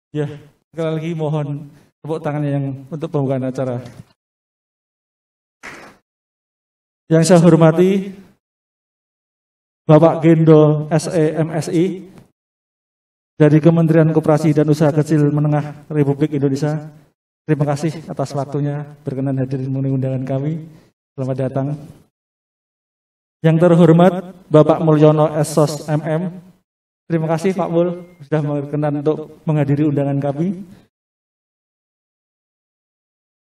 Ya, sekali lagi mohon tepuk tangannya yang untuk pembukaan acara. Yang saya hormati Bapak Gendo SEMSI dari Kementerian Koperasi dan Usaha Kecil Menengah Republik Indonesia. Terima kasih atas waktunya berkenan hadir memenuhi undangan kami. Selamat datang. Yang terhormat Bapak Mulyono SOS MM. Terima kasih Pak Mul sudah berkenan untuk menghadiri undangan kami.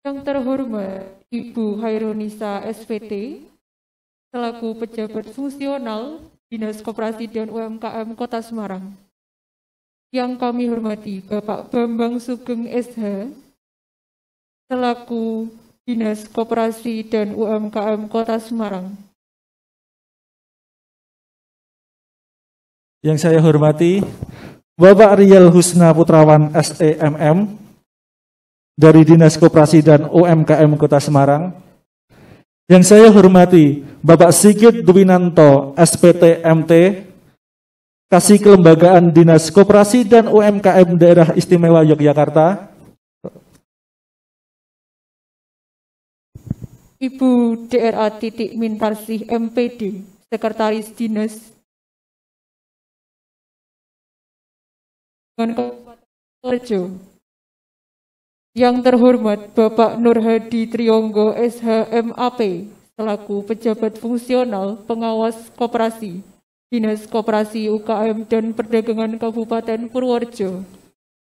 Yang terhormat Ibu Hairunisa SPT selaku pejabat fungsional Dinas Koperasi dan UMKM Kota Semarang. Yang kami hormati Bapak Bambang Sugeng SH selaku Dinas Koperasi dan UMKM Kota Semarang. Yang saya hormati Bapak Rial Husna Putrawan SEMM dari Dinas Koperasi dan UMKM Kota Semarang. Yang saya hormati Bapak Sigit Dwinanto SPT MT Kasih Kelembagaan Dinas Koperasi dan UMKM Daerah Istimewa Yogyakarta. Ibu DRA Titik Mintarsih MPD Sekretaris Dinas Purworejo. Yang terhormat Bapak Nur Hadi Trionggo SHMAP selaku pejabat fungsional pengawas koperasi Dinas Koperasi UKM dan Perdagangan Kabupaten Purworejo.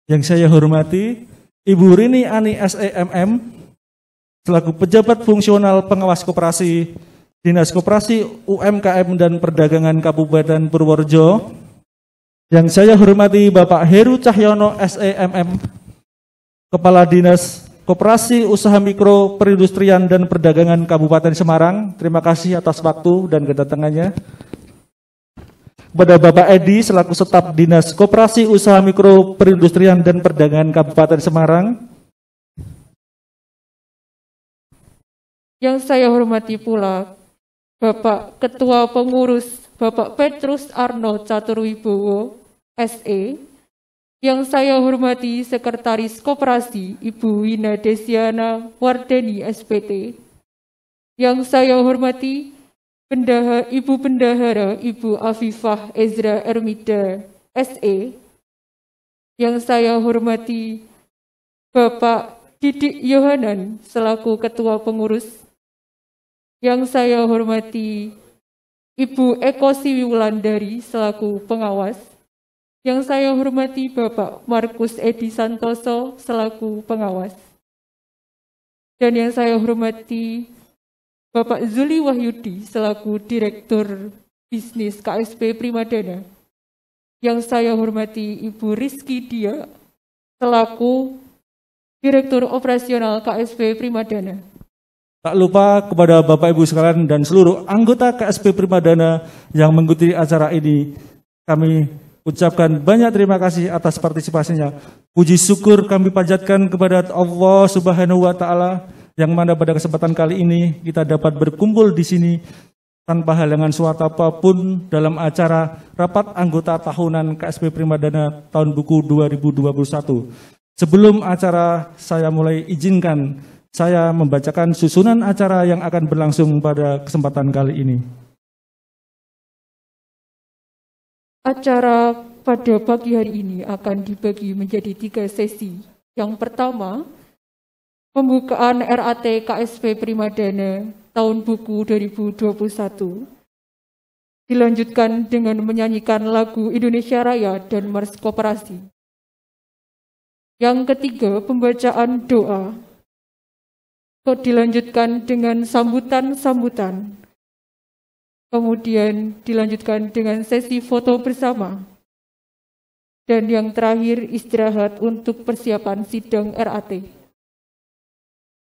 Yang saya hormati Ibu Rini Ani SEMM selaku pejabat fungsional pengawas koperasi Dinas Koperasi UMKM dan Perdagangan Kabupaten Purworejo. Yang saya hormati Bapak Heru Cahyono SEMM, Kepala Dinas Koperasi Usaha Mikro Perindustrian dan Perdagangan Kabupaten Semarang. Terima kasih atas waktu dan kedatangannya. Kepada Bapak Edi selaku Staf Dinas Koperasi Usaha Mikro Perindustrian dan Perdagangan Kabupaten Semarang. Yang saya hormati pula Bapak Ketua Pengurus Bapak Petrus Arno Caturwibowo SE. Yang saya hormati Sekretaris Koperasi Ibu Wina Desiana Wardani SPT. Yang saya hormati Ibu Bendahara Ibu Afifah Ezra Ermida SE. Yang saya hormati Bapak Didik Yohanan selaku Ketua Pengurus. Yang saya hormati Ibu Eko Siwiwulandari selaku pengawas. Yang saya hormati Bapak Markus Edi Santoso selaku pengawas. Dan yang saya hormati Bapak Zuli Wahyudi selaku Direktur Bisnis KSP Primadana. Yang saya hormati Ibu Rizky Dia selaku Direktur Operasional KSP Primadana. Tak lupa kepada Bapak Ibu sekalian dan seluruh anggota KSP Primadana yang mengikuti acara ini, kami ucapkan banyak terima kasih atas partisipasinya. Puji syukur kami panjatkan kepada Allah Subhanahu wa Ta'ala, yang mana pada kesempatan kali ini kita dapat berkumpul di sini tanpa halangan suatu apapun dalam acara rapat anggota tahunan KSP Primadana tahun buku 2021. Sebelum acara saya mulai, izinkan saya membacakan susunan acara yang akan berlangsung pada kesempatan kali ini. Acara pada pagi hari ini akan dibagi menjadi 3 sesi. Yang pertama, pembukaan RAT KSP Primadana tahun buku 2021. Dilanjutkan dengan menyanyikan lagu Indonesia Raya dan Mars Koperasi. Yang ketiga, pembacaan doa. Dilanjutkan dengan sambutan-sambutan. Kemudian dilanjutkan dengan sesi foto bersama. Dan yang terakhir, istirahat untuk persiapan sidang RAT.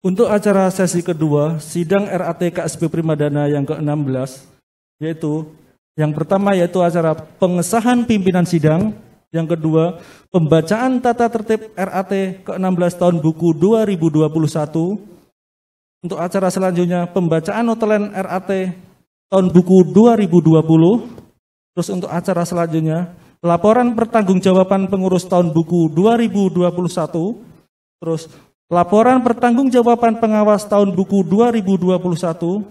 Untuk acara sesi kedua, sidang RAT KSP Primadana yang ke-16, yaitu yang pertama yaitu acara pengesahan pimpinan sidang, yang kedua pembacaan tata tertib RAT ke-16 tahun buku 2021, untuk acara selanjutnya pembacaan notulen RAT tahun buku 2020, terus untuk acara selanjutnya laporan pertanggungjawaban pengurus tahun buku 2021, terus laporan pertanggungjawaban pengawas tahun buku 2021,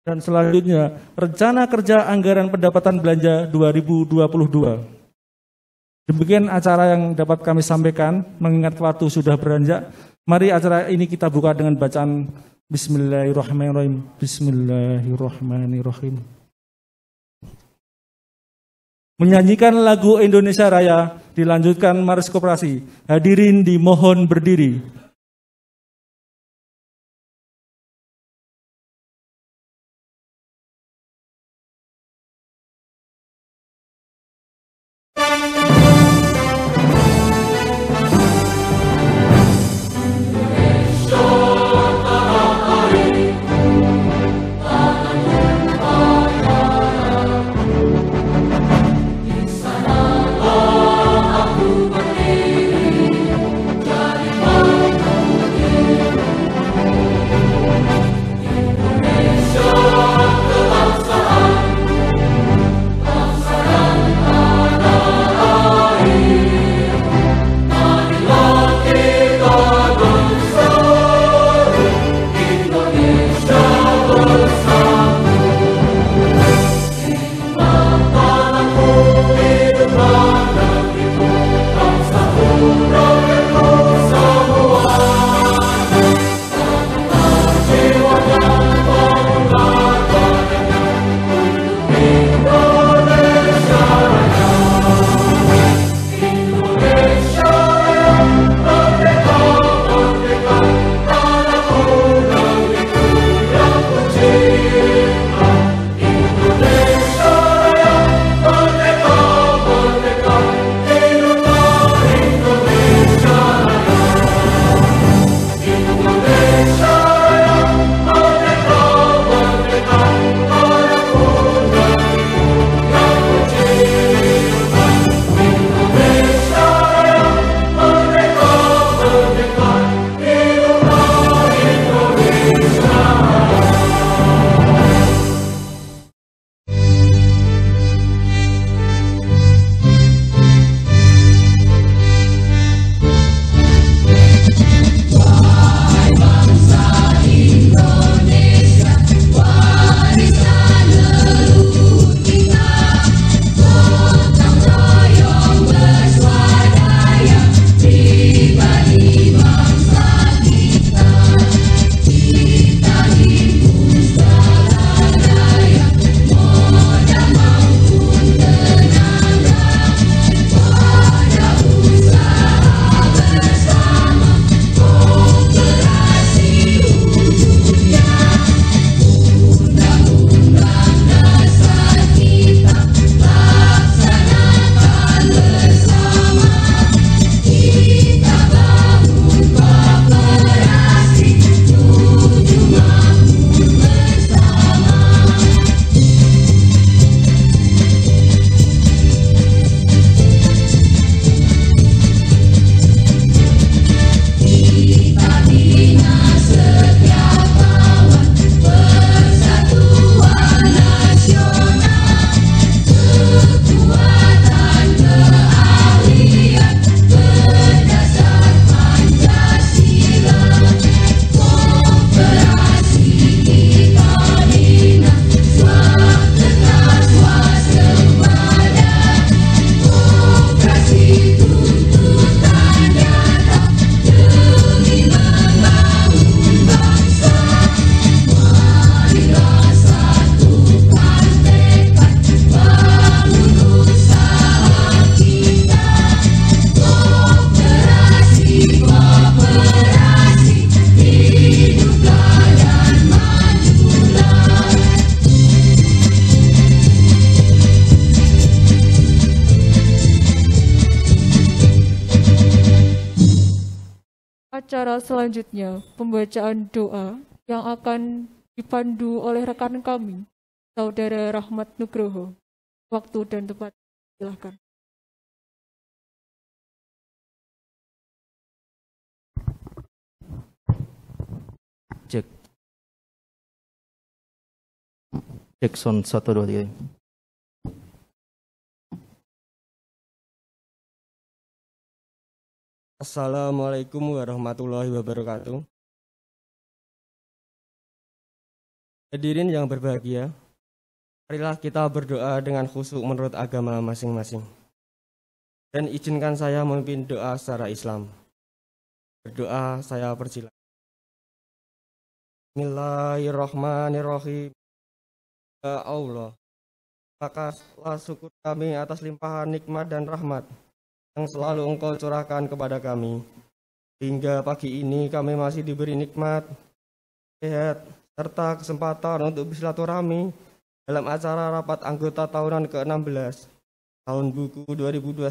dan selanjutnya rencana kerja anggaran pendapatan belanja 2022. Demikian acara yang dapat kami sampaikan, mengingat waktu sudah beranjak. Mari acara ini kita buka dengan bacaan Bismillahirrahmanirrahim. Bismillahirrahmanirrahim. Menyanyikan lagu Indonesia Raya, dilanjutkan Maris Koperasi. Hadirin dimohon berdiri. Acara selanjutnya, pembacaan doa yang akan dipandu oleh rekan kami, Saudara Rahmat Nugroho. Waktu dan tempat, silakan. Cek. Cek sound 1, 2, 3. Assalamualaikum warahmatullahi wabarakatuh. Hadirin yang berbahagia, marilah kita berdoa dengan khusyuk menurut agama masing-masing. Dan izinkan saya memimpin doa secara Islam. Berdoa saya persilakan. Bismillahirrahmanirrahim. Ya Allah, makaslah syukur kami atas limpahan nikmat dan rahmat yang selalu Engkau curahkan kepada kami. Hingga pagi ini kami masih diberi nikmat, sehat, serta kesempatan untuk bersilaturahmi dalam acara rapat anggota tahunan ke-16 tahun buku 2021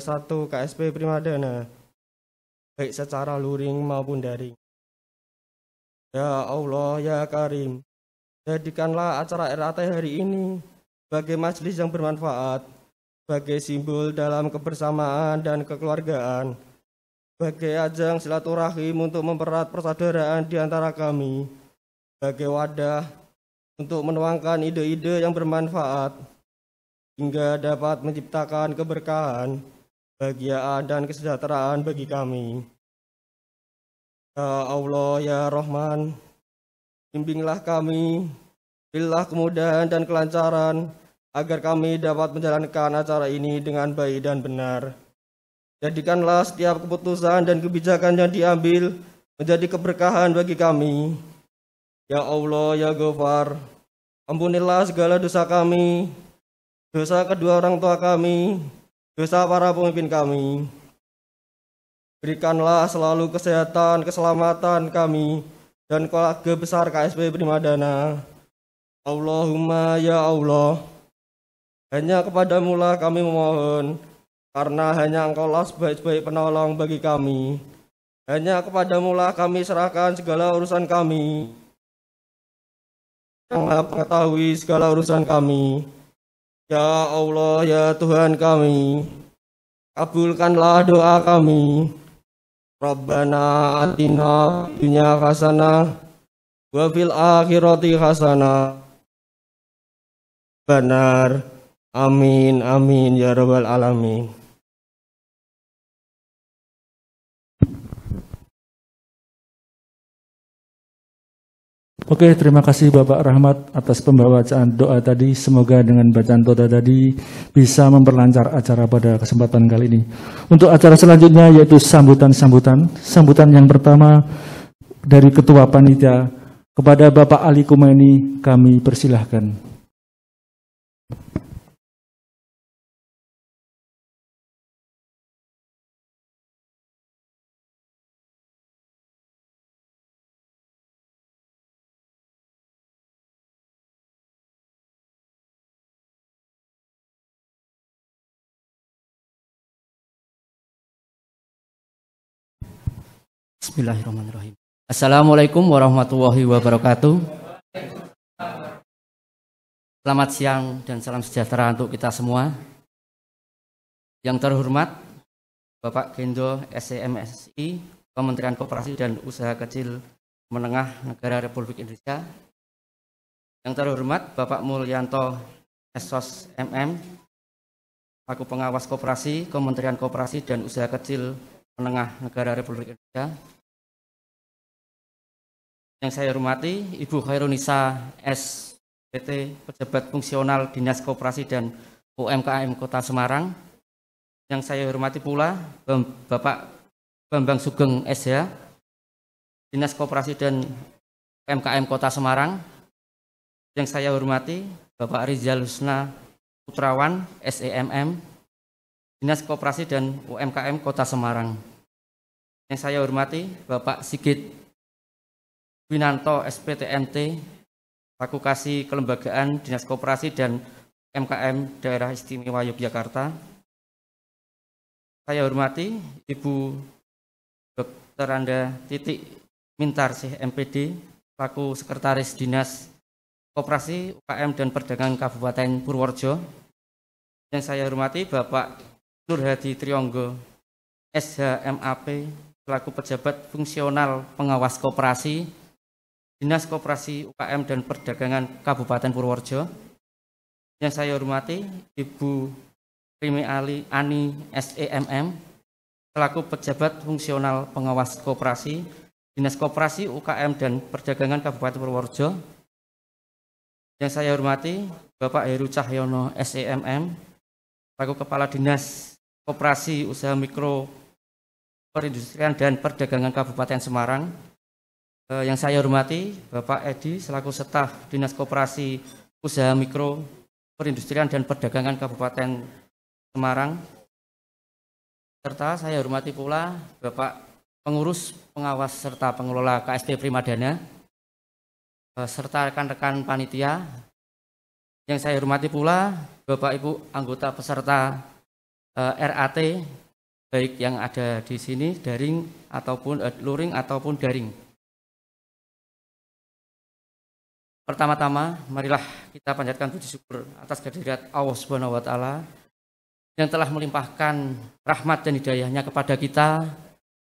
KSP Primadana, baik secara luring maupun daring. Ya Allah, ya Karim, jadikanlah acara RAT hari ini sebagai majelis yang bermanfaat, sebagai simbol dalam kebersamaan dan kekeluargaan, sebagai ajang silaturahim untuk mempererat persaudaraan di antara kami, sebagai wadah untuk menuangkan ide-ide yang bermanfaat, hingga dapat menciptakan keberkahan, kebahagiaan, dan kesejahteraan bagi kami. Ya Allah, ya Rahman, bimbinglah kami, berilah kemudahan dan kelancaran, agar kami dapat menjalankan acara ini dengan baik dan benar. Jadikanlah setiap keputusan dan kebijakan yang diambil menjadi keberkahan bagi kami. Ya Allah, ya Ghafar, ampunilah segala dosa kami, dosa kedua orang tua kami, dosa para pemimpin kami. Berikanlah selalu kesehatan, keselamatan kami, dan keluarga besar KSP Primadana. Allahumma ya Allah, hanya kepadamu lah kami memohon, karena hanya Engkaulah sebaik-baik penolong bagi kami. Hanya kepadamu lah kami serahkan segala urusan kami, yang Maha mengetahui segala urusan kami. Ya Allah, ya Tuhan kami, kabulkanlah doa kami. Rabbana atina dunya hasanah wa fil akhirati hasanah. Benar. Amin, amin, ya Rabbal Alamin. Oke, terima kasih Bapak Rahmat atas pembacaan doa tadi. Semoga dengan bacaan doa tadi bisa memperlancar acara pada kesempatan kali ini. Untuk acara selanjutnya yaitu sambutan-sambutan. Sambutan yang pertama dari Ketua Panitia kepada Bapak Ali Kumaini kami persilahkan. Bismillahirrahmanirrahim. Assalamualaikum warahmatullahi wabarakatuh. Selamat siang dan salam sejahtera untuk kita semua. Yang terhormat Bapak Gendo SEMSI, Kementerian Koperasi dan Usaha Kecil Menengah Negara Republik Indonesia. Yang terhormat Bapak Mulyanto Esos MM, Selaku Pengawas Koperasi, Kementerian Koperasi dan Usaha Kecil Menengah Negara Republik Indonesia. Yang saya hormati Ibu Khairunisa SPT, Pejabat Fungsional Dinas Koperasi dan UMKM Kota Semarang. Yang saya hormati pula Bapak Bambang Sugeng SH, Dinas Koperasi dan UMKM Kota Semarang. Yang saya hormati Bapak Rizal Husna Putrawan SEMM, Dinas Koperasi dan UMKM Kota Semarang. Yang saya hormati Bapak Sigit Winanto SPTMT, Selaku Kasih Kelembagaan Dinas Koperasi dan UMKM Daerah Istimewa Yogyakarta. Saya hormati Ibu Dr. Anda Titik Mintarsih MPD, Selaku Sekretaris Dinas Koperasi, UKM dan Perdagangan Kabupaten Purworejo. Yang saya hormati Bapak Nur Hadi Trionggo SHMAP, selaku Pejabat Fungsional Pengawas Koperasi, Dinas Koperasi, UKM dan Perdagangan Kabupaten Purworejo. Yang saya hormati Ibu Primi Ani SEMM, selaku pejabat fungsional pengawas koperasi, Dinas Koperasi, UKM, dan Perdagangan Kabupaten Purworejo. Yang saya hormati Bapak Heru Cahyono SEMM, selaku Kepala Dinas Koperasi Usaha Mikro Perindustrian dan Perdagangan Kabupaten Semarang. Yang saya hormati Bapak Edi selaku Staf Dinas Koperasi Usaha Mikro Perindustrian dan Perdagangan Kabupaten Semarang. Serta saya hormati pula Bapak Pengurus, Pengawas, serta Pengelola KSP Primadana, serta rekan-rekan panitia. Yang saya hormati pula Bapak Ibu anggota peserta RAT, baik yang ada di sini daring ataupun luring ataupun daring. Pertama-tama, marilah kita panjatkan puji syukur atas kehadirat Allah Subhanahu wa Ta'ala yang telah melimpahkan rahmat dan hidayahnya kepada kita,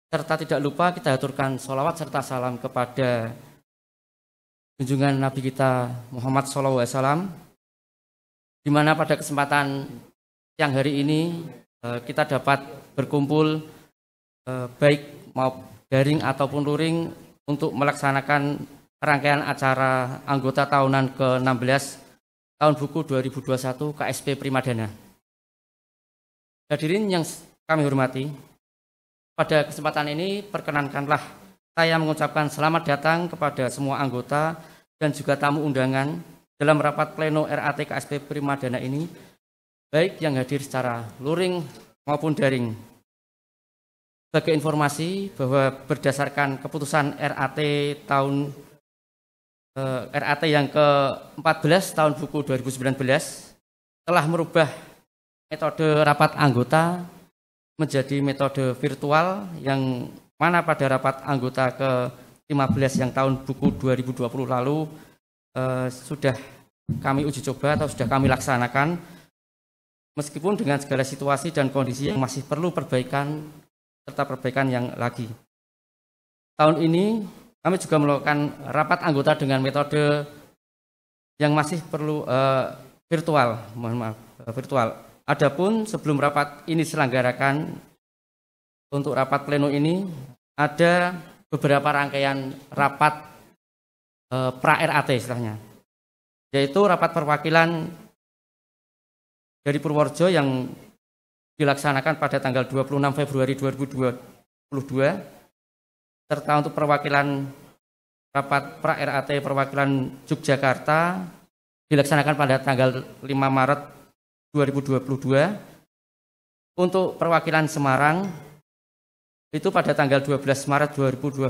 serta tidak lupa kita aturkan sholawat serta salam kepada junjungan Nabi kita Muhammad SAW, di mana pada kesempatan siang hari ini kita dapat berkumpul baik mau daring ataupun luring untuk melaksanakan rangkaian acara anggota tahunan ke-16 tahun buku 2021 KSP Primadana. Hadirin yang kami hormati, pada kesempatan ini perkenankanlah saya mengucapkan selamat datang kepada semua anggota dan juga tamu undangan dalam rapat pleno RAT KSP Primadana ini, baik yang hadir secara luring maupun daring. Sebagai informasi bahwa berdasarkan keputusan RAT yang ke-14 tahun buku 2019 telah merubah metode rapat anggota menjadi metode virtual, yang mana pada rapat anggota ke-15 yang tahun buku 2020 lalu sudah kami uji coba atau sudah kami laksanakan, meskipun dengan segala situasi dan kondisi yang masih perlu perbaikan serta perbaikan yang lagi. Tahun ini kami juga melakukan rapat anggota dengan metode yang masih perlu virtual, virtual. Adapun sebelum rapat ini diselenggarakan, untuk rapat pleno ini ada beberapa rangkaian rapat pra-RAT istilahnya, yaitu rapat perwakilan dari Purworejo yang dilaksanakan pada tanggal 26 Februari 2022, serta untuk perwakilan rapat pra-RAT perwakilan Yogyakarta dilaksanakan pada tanggal 5 Maret 2022. Untuk perwakilan Semarang itu pada tanggal 12 Maret 2022,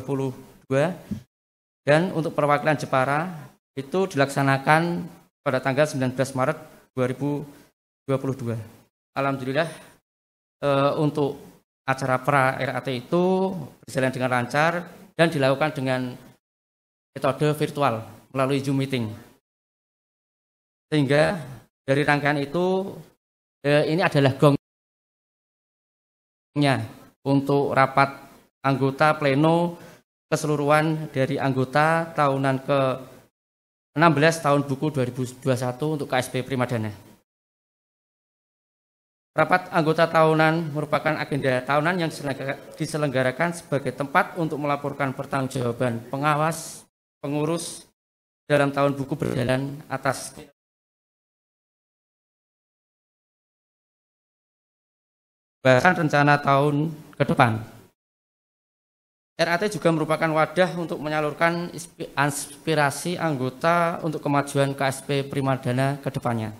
dan untuk perwakilan Jepara itu dilaksanakan pada tanggal 19 Maret 2022. Alhamdulillah untuk acara pra-RAT itu berjalan dengan lancar dan dilakukan dengan metode virtual melalui Zoom meeting. Sehingga dari rangkaian itu ini adalah gongnya untuk rapat anggota pleno keseluruhan dari anggota tahunan ke-16 tahun buku 2021 untuk KSP Primadana. Rapat anggota tahunan merupakan agenda tahunan yang diselenggarakan sebagai tempat untuk melaporkan pertanggungjawaban pengawas, pengurus dalam tahun buku berjalan atas bahkan rencana tahun ke depan. RAT juga merupakan wadah untuk menyalurkan aspirasi anggota untuk kemajuan KSP Primadana ke depannya.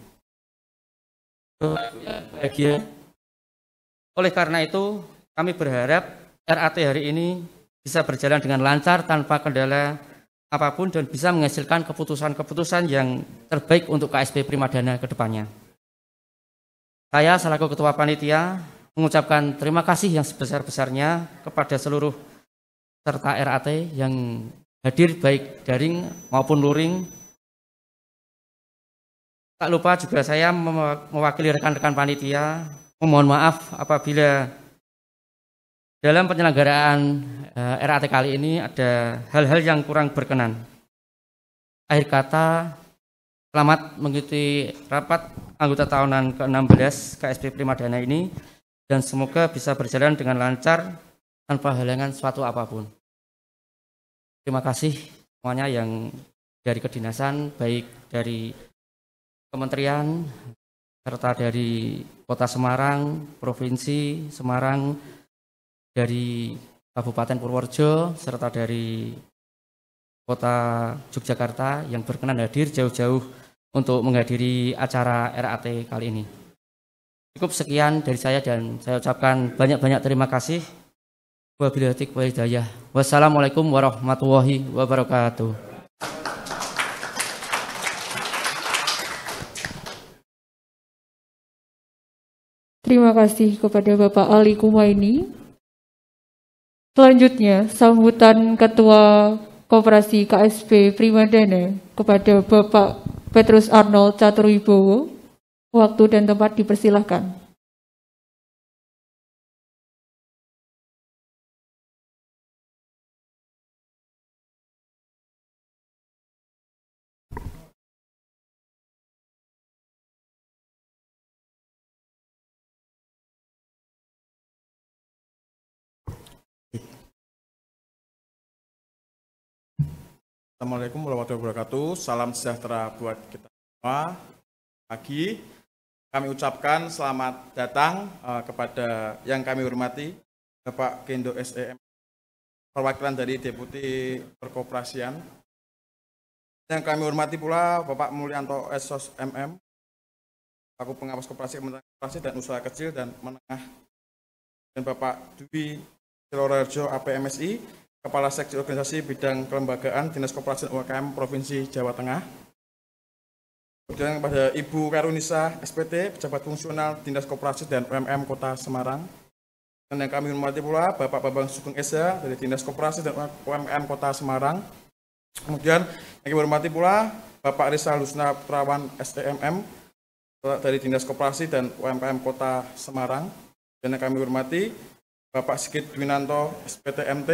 Oleh karena itu, kami berharap RAT hari ini bisa berjalan dengan lancar tanpa kendala apapun dan bisa menghasilkan keputusan-keputusan yang terbaik untuk KSP Primadana ke depannya. Saya selaku Ketua Panitia mengucapkan terima kasih yang sebesar-besarnya kepada seluruh serta RAT yang hadir baik daring maupun luring. Tak lupa juga saya mewakili rekan-rekan panitia memohon maaf apabila dalam penyelenggaraan RAT kali ini ada hal-hal yang kurang berkenan. Akhir kata, selamat mengikuti rapat anggota tahunan ke-16 KSP Primadana ini, dan semoga bisa berjalan dengan lancar tanpa halangan suatu apapun. Terima kasih semuanya yang dari kedinasan, baik dari kementerian, serta dari Kota Semarang, Provinsi Semarang, dari Kabupaten Purworejo, serta dari Kota Yogyakarta yang berkenan hadir jauh-jauh untuk menghadiri acara RAT kali ini. Cukup sekian dari saya dan saya ucapkan banyak-banyak terima kasih. Wabillahi taufiq wal hidayah. Wassalamualaikum warahmatullahi wabarakatuh. Terima kasih kepada Bapak Ali Kumaini. Selanjutnya, sambutan Ketua Koperasi KSP Primadana kepada Bapak Petrus Arnold Caturwibowo. Waktu dan tempat dipersilahkan. Assalamualaikum warahmatullahi wabarakatuh. Salam sejahtera buat kita semua. Pagi, kami ucapkan selamat datang kepada yang kami hormati Bapak Gendo SEM, perwakilan dari Deputi Perkoperasian. Yang kami hormati pula Bapak Mulyanto SOS MM, Selaku Pengawas Koperasi Kementerian Koperasi dan Usaha Kecil dan Menengah, dan Bapak Dwi Silorarjo APMSI, Kepala Seksi Organisasi Bidang Kelembagaan Dinas Koperasi dan UMKM Provinsi Jawa Tengah. Kemudian kepada Ibu Karunisa SPT, Pejabat Fungsional Dinas Koperasi dan UMKM Kota Semarang. Dan yang kami hormati pula Bapak Bambang Sugeng Esa dari Dinas Koperasi dan UMKM Kota Semarang. Kemudian yang kami hormati pula Bapak Rizal Husna Putrawan SEMM dari Dinas Koperasi dan UMKM Kota Semarang. Dan yang kami hormati Bapak Sigit Dwinanto SPT-MT,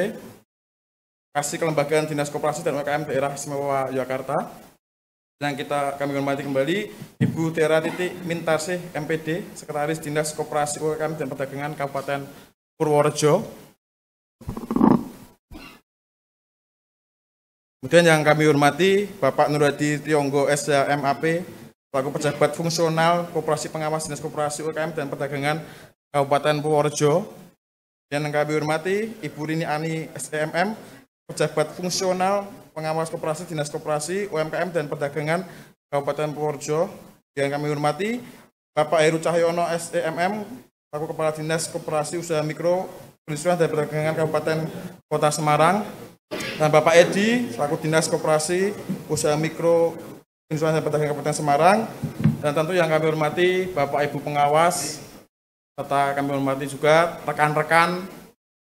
Kasih Kelembagaan Dinas Koperasi dan UMKM Daerah Istimewa Yogyakarta. Dan kami hormati kembali Ibu Tera Titik Mintarsih MPD, Sekretaris Dinas Koperasi UMKM dan Perdagangan Kabupaten Purworejo. Kemudian yang kami hormati Bapak Nurhadi Tionggo SH MAP, selaku Pejabat Fungsional Koperasi Pengawas Dinas Koperasi UMKM dan Perdagangan Kabupaten Purworejo. Dan yang kami hormati Ibu Rini Ani SEMM, Pejabat Fungsional Pengawas Koperasi Dinas Koperasi UMKM dan Perdagangan Kabupaten Purworejo. Yang kami hormati Bapak Heru Cahyono SEMM, selaku Kepala Dinas Koperasi Usaha Mikro, Perindustrian dan Perdagangan Kabupaten Kota Semarang, dan Bapak Edi, selaku Dinas Koperasi Usaha Mikro, Perindustrian dan Perdagangan Kabupaten Semarang. Dan tentu yang kami hormati Bapak Ibu Pengawas, serta kami hormati juga rekan-rekan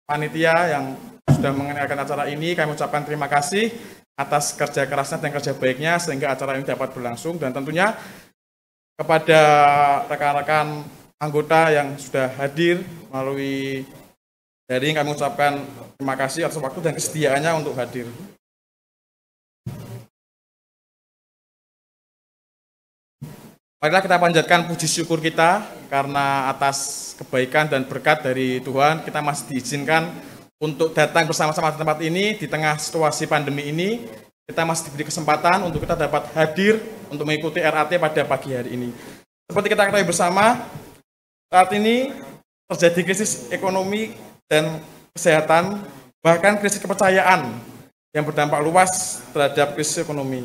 panitia yang sudah mengenalkan acara ini. Kami ucapkan terima kasih atas kerja kerasnya dan kerja baiknya sehingga acara ini dapat berlangsung, dan tentunya kepada rekan-rekan anggota yang sudah hadir melalui daring, kami ucapkan terima kasih atas waktu dan kesediaannya untuk hadir. Marilah kita panjatkan puji syukur kita karena atas kebaikan dan berkat dari Tuhan kita masih diizinkan untuk datang bersama-sama di tempat ini di tengah situasi pandemi ini. Kita masih diberi kesempatan untuk kita dapat hadir untuk mengikuti RAT pada pagi hari ini. Seperti kita ketahui bersama, saat ini terjadi krisis ekonomi dan kesehatan, bahkan krisis kepercayaan yang berdampak luas terhadap krisis ekonomi.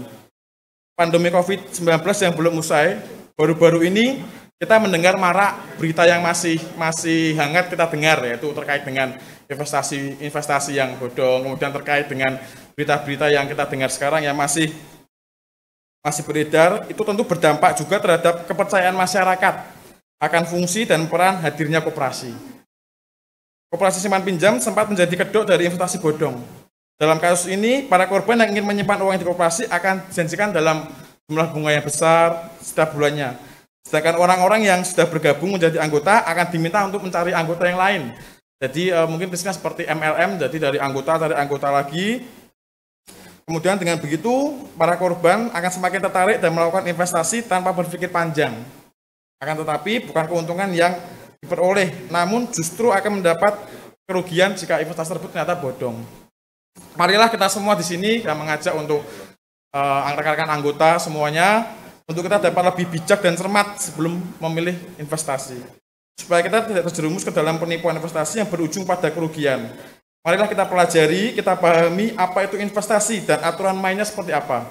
Pandemi COVID-19 yang belum usai, baru-baru ini kita mendengar marak berita yang masih hangat kita dengar, yaitu terkait dengan investasi yang bodong, kemudian terkait dengan berita-berita yang kita dengar sekarang yang masih beredar, itu tentu berdampak juga terhadap kepercayaan masyarakat akan fungsi dan peran hadirnya koperasi. Koperasi simpan pinjam sempat menjadi kedok dari investasi bodong. Dalam kasus ini, para korban yang ingin menyimpan uang di koperasi akan dijanjikan dalam jumlah bunga yang besar setiap bulannya. Sedangkan orang-orang yang sudah bergabung menjadi anggota akan diminta untuk mencari anggota yang lain. Jadi mungkin prinsipnya seperti MLM, jadi dari anggota cari anggota lagi. Kemudian dengan begitu, para korban akan semakin tertarik dan melakukan investasi tanpa berpikir panjang. Akan tetapi bukan keuntungan yang diperoleh, namun justru akan mendapat kerugian jika investasi tersebut ternyata bodong. Marilah kita semua di sini yang mengajak untuk rekan-rekan anggota semuanya untuk kita dapat lebih bijak dan cermat sebelum memilih investasi, supaya kita tidak terjerumus ke dalam penipuan investasi yang berujung pada kerugian. Marilah kita pelajari, kita pahami apa itu investasi dan aturan mainnya seperti apa.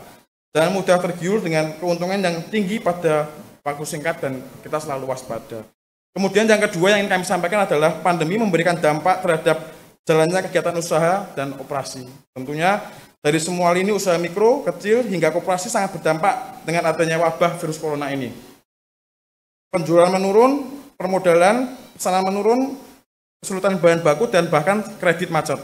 Jangan mudah tergiur dengan keuntungan yang tinggi pada waktu singkat dan kita selalu waspada. Kemudian yang kedua yang ingin kami sampaikan adalah pandemi memberikan dampak terhadap jalannya kegiatan usaha dan operasi. Tentunya dari semua lini usaha mikro, kecil, hingga koperasi sangat berdampak dengan adanya wabah virus corona ini. Penjualan menurun, permodalan, pesanan menurun, kesulitan bahan baku, dan bahkan kredit macet.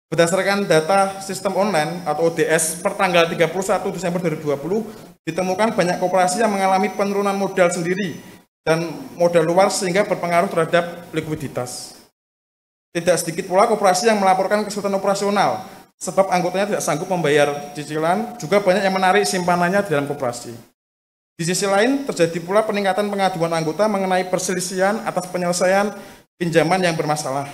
Berdasarkan data sistem online atau ODS per tanggal 31 Desember 2020, ditemukan banyak koperasi yang mengalami penurunan modal sendiri dan modal luar sehingga berpengaruh terhadap likuiditas. Tidak sedikit pula koperasi yang melaporkan kesulitan operasional, sebab anggotanya tidak sanggup membayar cicilan, juga banyak yang menarik simpanannya di dalam koperasi. Di sisi lain, terjadi pula peningkatan pengaduan anggota mengenai perselisihan atas penyelesaian pinjaman yang bermasalah.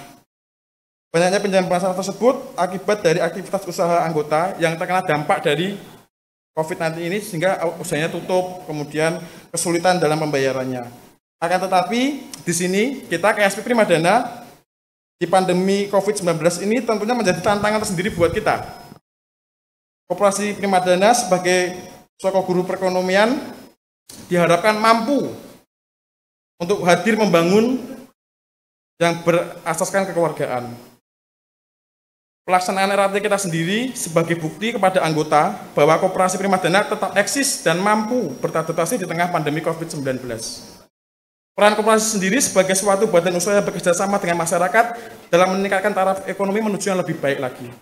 Banyaknya pinjaman bermasalah tersebut akibat dari aktivitas usaha anggota yang terkena dampak dari COVID-19 ini sehingga usahanya tutup, kemudian kesulitan dalam pembayarannya. Akan tetapi di sini kita KSP Primadana di pandemi COVID-19 ini tentunya menjadi tantangan tersendiri buat kita. Koperasi Primadana sebagai soko guru perekonomian diharapkan mampu untuk hadir membangun yang berasaskan kekeluargaan. Pelaksanaan RAT kita sendiri sebagai bukti kepada anggota bahwa koperasi Primadana tetap eksis dan mampu beradaptasi di tengah pandemi COVID-19. Peran koperasi sendiri sebagai suatu badan usaha yang bekerja sama dengan masyarakat dalam meningkatkan taraf ekonomi menuju yang lebih baik lagi.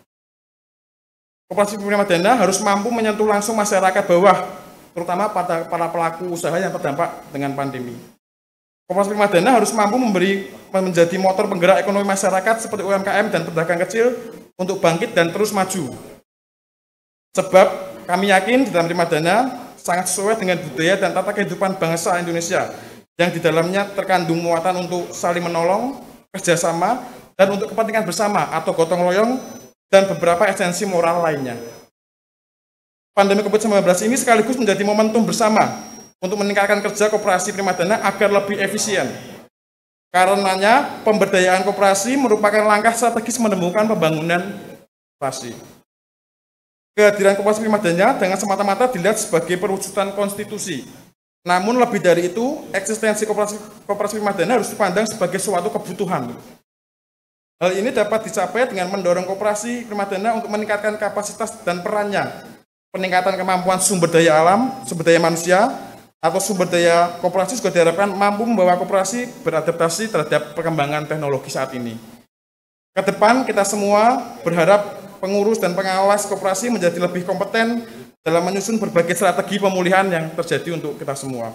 Koperasi Primadana harus mampu menyentuh langsung masyarakat bawah, terutama pada para pelaku usaha yang terdampak dengan pandemi. Koperasi Primadana harus mampu menjadi motor penggerak ekonomi masyarakat seperti UMKM dan pedagang kecil untuk bangkit dan terus maju. Sebab kami yakin di dalam Primadana sangat sesuai dengan budaya dan tata kehidupan bangsa Indonesia yang di dalamnya terkandung muatan untuk saling menolong, kerjasama, dan untuk kepentingan bersama atau gotong royong dan beberapa esensi moral lainnya. Pandemi COVID-19 ini sekaligus menjadi momentum bersama untuk meningkatkan kerja koperasi Primadana agar lebih efisien. Karenanya, pemberdayaan koperasi merupakan langkah strategis menemukan pembangunan koperasi. Kehadiran koperasi Primadana dengan semata-mata dilihat sebagai perwujudan konstitusi. Namun lebih dari itu, eksistensi koperasi Primadana harus dipandang sebagai suatu kebutuhan. Hal ini dapat dicapai dengan mendorong koperasi Primadana untuk meningkatkan kapasitas dan perannya, peningkatan kemampuan sumber daya alam, sumber daya manusia, atau sumber daya koperasi juga diharapkan mampu membawa koperasi beradaptasi terhadap perkembangan teknologi saat ini. Ke depan kita semua berharap pengurus dan pengawas koperasi menjadi lebih kompeten dalam menyusun berbagai strategi pemulihan yang terjadi untuk kita semua.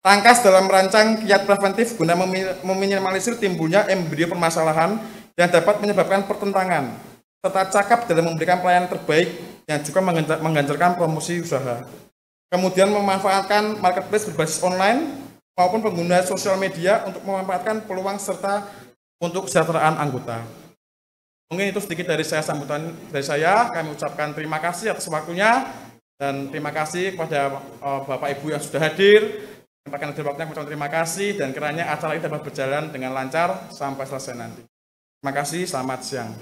Tangkas dalam merancang kiat preventif guna meminimalisir timbulnya embrio permasalahan yang dapat menyebabkan pertentangan, serta cakap dalam memberikan pelayanan terbaik yang juga mengganjarkan promosi usaha. Kemudian memanfaatkan marketplace berbasis online maupun pengguna sosial media untuk memanfaatkan peluang serta untuk kesejahteraan anggota. Mungkin itu sedikit dari saya sambutan dari saya. Kami ucapkan terima kasih atas waktunya dan terima kasih kepada Bapak Ibu yang sudah hadir. Kami ucapkan terima kasih dan kiranya acara ini dapat berjalan dengan lancar sampai selesai nanti. Terima kasih, selamat siang.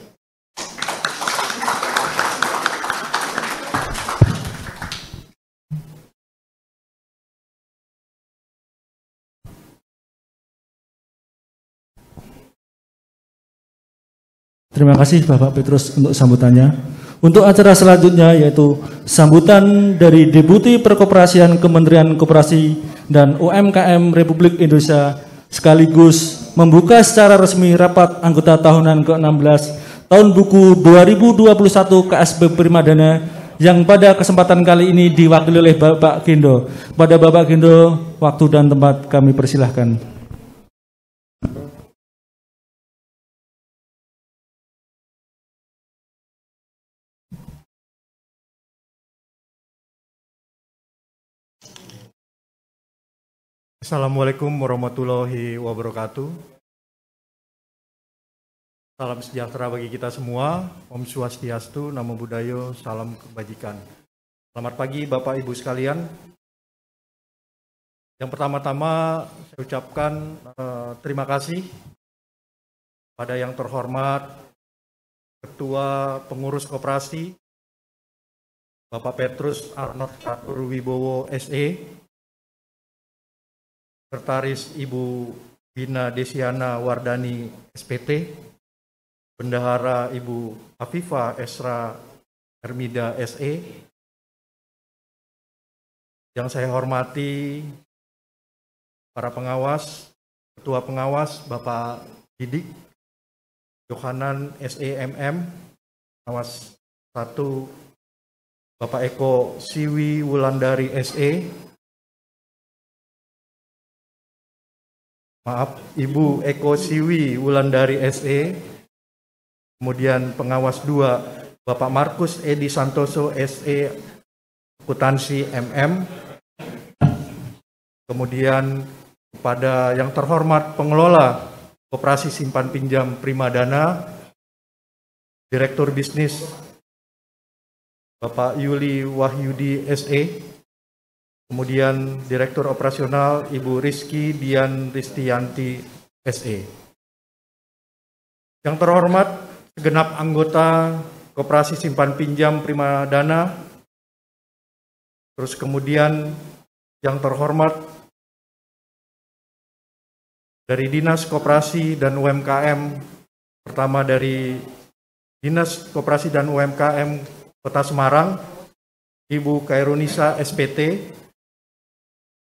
Terima kasih Bapak Petrus untuk sambutannya. Untuk acara selanjutnya yaitu sambutan dari Deputi Perkoperasian Kementerian Koperasi dan UMKM Republik Indonesia sekaligus membuka secara resmi rapat anggota tahunan ke-16 tahun buku 2021 KSP Primadana yang pada kesempatan kali ini diwakili oleh Bapak Gindo. Pada Bapak Gindo, waktu dan tempat kami persilahkan. Assalamualaikum warahmatullahi wabarakatuh. Salam sejahtera bagi kita semua. Om Swastiastu, Namo Buddhaya, salam kebajikan. Selamat pagi Bapak Ibu sekalian. Yang pertama-tama saya ucapkan terima kasih pada yang terhormat Ketua Pengurus Koperasi Bapak Petrus Arnold Catur Wibowo SE, Sekretaris Ibu Bina Desiana Wardani SPT, Bendahara Ibu Afifah Esra Hermida SE, yang saya hormati para pengawas, Ketua Pengawas Bapak Didik Yohanan SEMM, Pengawas 1 Bapak Eko Siwi Wulandari SE, maaf, Ibu Eko Siwi Wulandari SE, kemudian pengawas 2 Bapak Markus Edi Santoso SE Akuntansi MM, kemudian kepada yang terhormat pengelola Koperasi Simpan Pinjam Primadana, Direktur Bisnis Bapak Yuli Wahyudi SE, kemudian Direktur Operasional Ibu Rizky Dian Ristianti SE. Yang terhormat segenap anggota Koperasi Simpan Pinjam Primadana, terus kemudian yang terhormat dari Dinas Koperasi dan UMKM, pertama dari Dinas Koperasi dan UMKM Kota Semarang, Ibu Khairunisa SPT,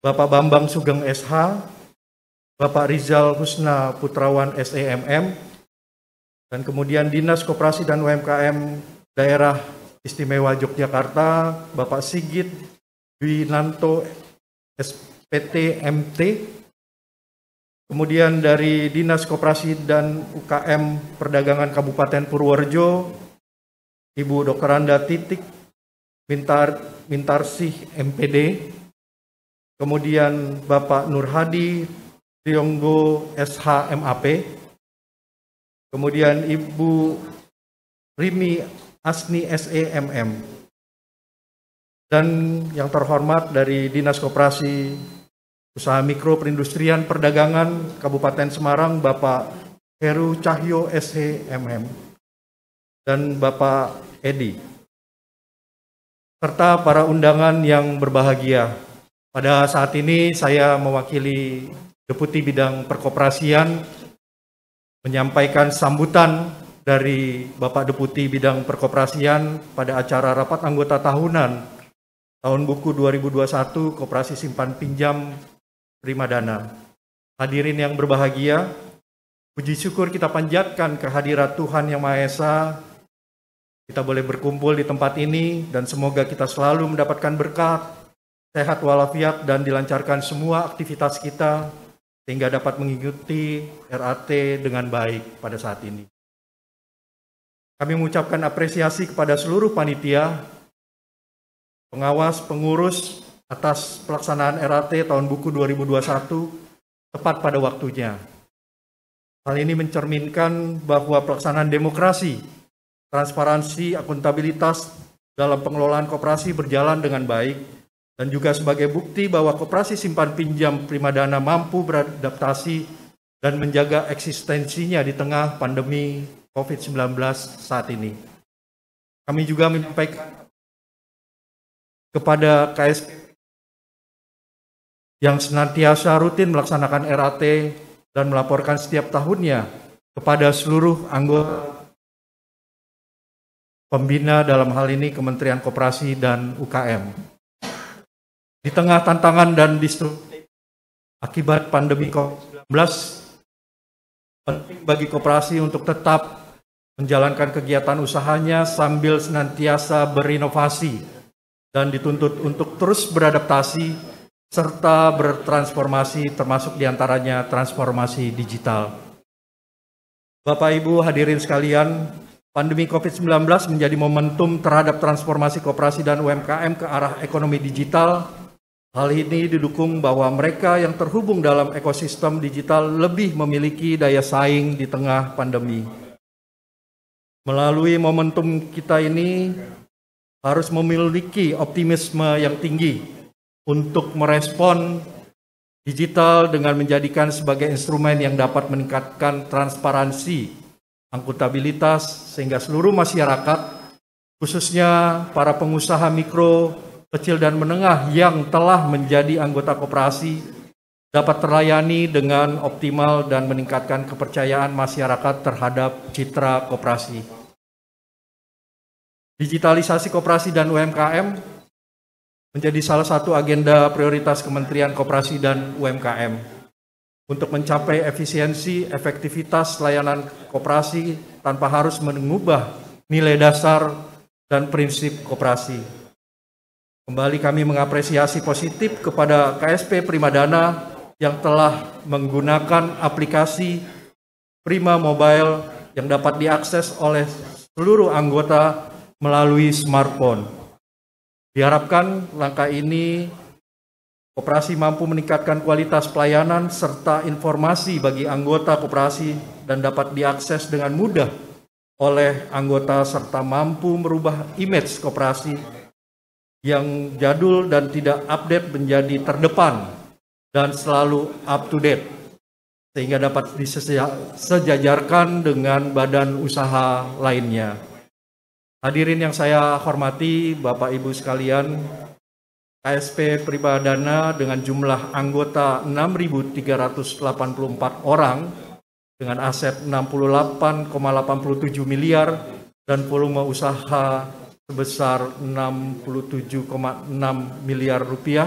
Bapak Bambang Sugeng SH, Bapak Rizal Husna Putrawan SEMM, dan kemudian Dinas Koperasi dan UMKM Daerah Istimewa Yogyakarta, Bapak Sigit Dwinanto SPT MT, kemudian dari Dinas Koperasi dan UKM Perdagangan Kabupaten Purworejo, Ibu Dr. Anda Titik Mintarsih MPD, kemudian Bapak Nur Hadi Trionggo SH MAP, kemudian Ibu Rimi Asni SEMM, dan yang terhormat dari Dinas Koperasi Usaha Mikro Perindustrian Perdagangan Kabupaten Semarang, Bapak Heru Cahyo SEMM, dan Bapak Edi, serta para undangan yang berbahagia. Pada saat ini saya mewakili Deputi Bidang Perkoperasian menyampaikan sambutan dari Bapak Deputi Bidang Perkoperasian pada acara rapat anggota tahunan tahun buku 2021 Koperasi Simpan Pinjam Primadana. Hadirin yang berbahagia, puji syukur kita panjatkan kehadirat Tuhan Yang Maha Esa. Kita boleh berkumpul di tempat ini dan semoga kita selalu mendapatkan berkat, sehat walafiat, dan dilancarkan semua aktivitas kita sehingga dapat mengikuti RAT dengan baik pada saat ini. Kami mengucapkan apresiasi kepada seluruh panitia, pengawas, pengurus atas pelaksanaan RAT tahun buku 2021 tepat pada waktunya. Hal ini mencerminkan bahwa pelaksanaan demokrasi, transparansi, akuntabilitas dalam pengelolaan koperasi berjalan dengan baik, dan juga sebagai bukti bahwa Koperasi Simpan Pinjam Primadana mampu beradaptasi dan menjaga eksistensinya di tengah pandemi COVID-19 saat ini. Kami juga menyampaikan kepada KSP yang senantiasa rutin melaksanakan RAT dan melaporkan setiap tahunnya kepada seluruh anggota pembina, dalam hal ini Kementerian Koperasi dan UKM. Di tengah tantangan dan disrupsi akibat pandemi COVID-19, penting bagi koperasi untuk tetap menjalankan kegiatan usahanya sambil senantiasa berinovasi dan dituntut untuk terus beradaptasi serta bertransformasi, termasuk diantaranya transformasi digital. Bapak Ibu hadirin sekalian, pandemi COVID-19 menjadi momentum terhadap transformasi koperasi dan UMKM ke arah ekonomi digital Hal ini didukung bahwa mereka yang terhubung dalam ekosistem digital lebih memiliki daya saing di tengah pandemi. Melalui momentum kita ini harus memiliki optimisme yang tinggi untuk merespon digital dengan menjadikan sebagai instrumen yang dapat meningkatkan transparansi, akuntabilitas, sehingga seluruh masyarakat, khususnya para pengusaha mikro, kecil dan menengah yang telah menjadi anggota koperasi dapat terlayani dengan optimal dan meningkatkan kepercayaan masyarakat terhadap citra koperasi. Digitalisasi koperasi dan UMKM menjadi salah satu agenda prioritas Kementerian Koperasi dan UMKM untuk mencapai efisiensi, efektivitas layanan koperasi tanpa harus mengubah nilai dasar dan prinsip koperasi. Kembali kami mengapresiasi positif kepada KSP Primadana yang telah menggunakan aplikasi Prima Mobile yang dapat diakses oleh seluruh anggota melalui smartphone. Diharapkan langkah ini koperasi mampu meningkatkan kualitas pelayanan serta informasi bagi anggota koperasi dan dapat diakses dengan mudah oleh anggota serta mampu merubah image koperasi yang jadul dan tidak update menjadi terdepan dan selalu up to date sehingga dapat disejajarkan dengan badan usaha lainnya. Hadirin yang saya hormati, Bapak Ibu sekalian, KSP Primadana dengan jumlah anggota 6.384 orang dengan aset 68,87 miliar dan volume usaha sebesar 67,6 miliar rupiah,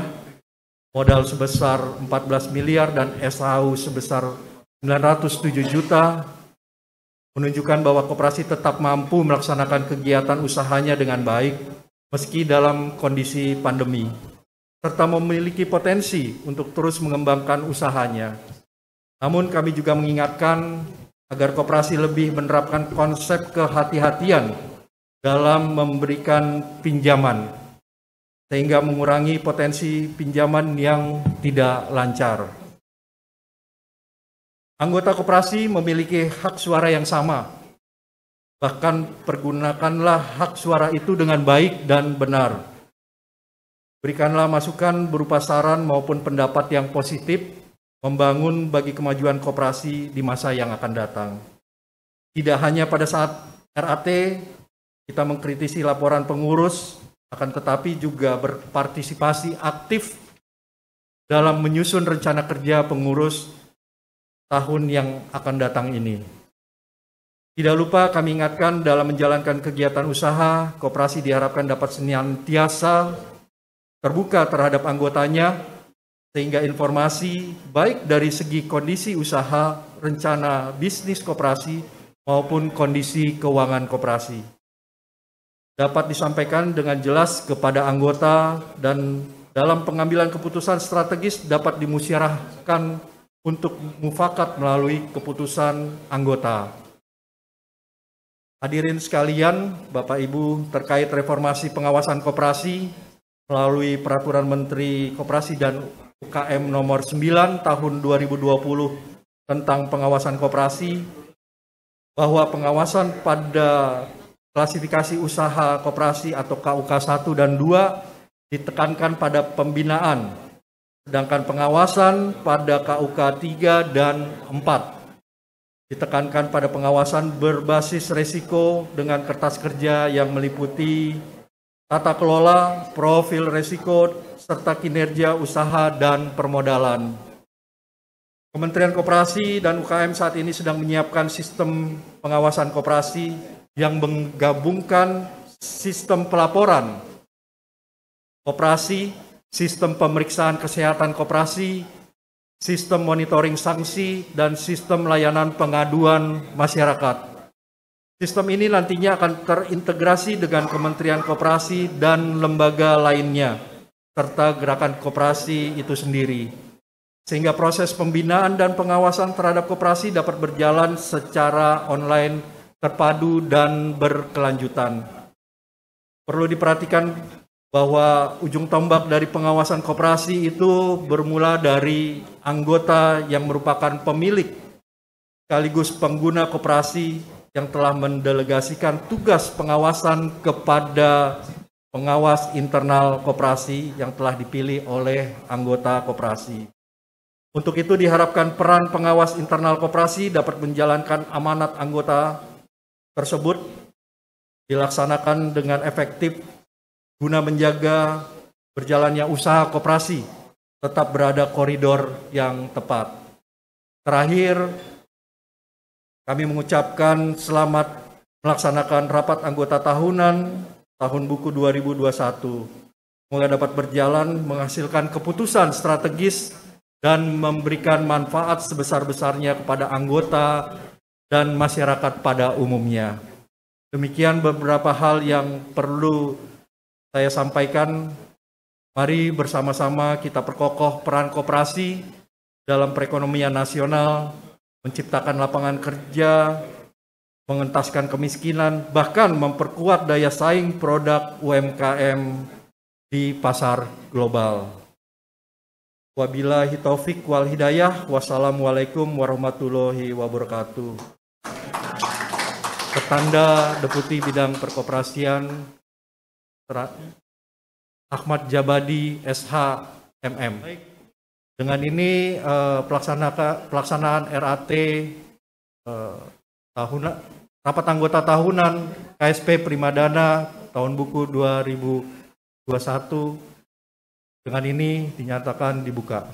modal sebesar 14 miliar dan SAU sebesar 907 juta, menunjukkan bahwa koperasi tetap mampu melaksanakan kegiatan usahanya dengan baik meski dalam kondisi pandemi, serta memiliki potensi untuk terus mengembangkan usahanya. Namun kami juga mengingatkan agar koperasi lebih menerapkan konsep kehati-hatian dalam memberikan pinjaman, sehingga mengurangi potensi pinjaman yang tidak lancar. Anggota koperasi memiliki hak suara yang sama, bahkan pergunakanlah hak suara itu dengan baik dan benar. Berikanlah masukan berupa saran maupun pendapat yang positif, membangun bagi kemajuan koperasi di masa yang akan datang. Tidak hanya pada saat RAT, kita mengkritisi laporan pengurus, akan tetapi juga berpartisipasi aktif dalam menyusun rencana kerja pengurus tahun yang akan datang ini. Tidak lupa kami ingatkan dalam menjalankan kegiatan usaha, koperasi diharapkan dapat senantiasa terbuka terhadap anggotanya, sehingga informasi baik dari segi kondisi usaha, rencana bisnis koperasi, maupun kondisi keuangan koperasi dapat disampaikan dengan jelas kepada anggota dan dalam pengambilan keputusan strategis dapat dimusyawarahkan untuk mufakat melalui keputusan anggota. Hadirin sekalian, Bapak Ibu, terkait reformasi pengawasan koperasi melalui Peraturan Menteri Koperasi dan UKM nomor 9 tahun 2020 tentang pengawasan koperasi, bahwa pengawasan pada klasifikasi usaha koperasi atau KUK 1 dan 2 ditekankan pada pembinaan, sedangkan pengawasan pada KUK 3 dan 4 ditekankan pada pengawasan berbasis resiko dengan kertas kerja yang meliputi tata kelola, profil resiko, serta kinerja usaha dan permodalan. Kementerian Koperasi dan UKM saat ini sedang menyiapkan sistem pengawasan koperasi yang menggabungkan sistem pelaporan koperasi, sistem pemeriksaan kesehatan koperasi, sistem monitoring sanksi, dan sistem layanan pengaduan masyarakat. Sistem ini nantinya akan terintegrasi dengan Kementerian Koperasi dan lembaga lainnya, serta gerakan koperasi itu sendiri, sehingga proses pembinaan dan pengawasan terhadap koperasi dapat berjalan secara online, terpadu dan berkelanjutan. Perlu diperhatikan bahwa ujung tombak dari pengawasan koperasi itu bermula dari anggota yang merupakan pemilik sekaligus pengguna koperasi yang telah mendelegasikan tugas pengawasan kepada pengawas internal koperasi yang telah dipilih oleh anggota koperasi. Untuk itu diharapkan peran pengawas internal koperasi dapat menjalankan amanat anggota tersebut dilaksanakan dengan efektif guna menjaga berjalannya usaha koperasi tetap berada koridor yang tepat. Terakhir, kami mengucapkan selamat melaksanakan rapat anggota tahunan tahun buku 2021. Semoga dapat berjalan menghasilkan keputusan strategis dan memberikan manfaat sebesar-besarnya kepada anggota dan masyarakat pada umumnya. Demikian beberapa hal yang perlu saya sampaikan. Mari bersama-sama kita perkokoh peran koperasi dalam perekonomian nasional, menciptakan lapangan kerja, mengentaskan kemiskinan, bahkan memperkuat daya saing produk UMKM di pasar global. Wabillahi taufik wal hidayah. Wassalamualaikum warahmatullahi wabarakatuh. Petanda Deputi Bidang Perkoperasian Ahmad Jabadi SH MM. Dengan ini pelaksanaan RAT rapat anggota tahunan KSP Primadana tahun buku 2021 dengan ini dinyatakan dibuka.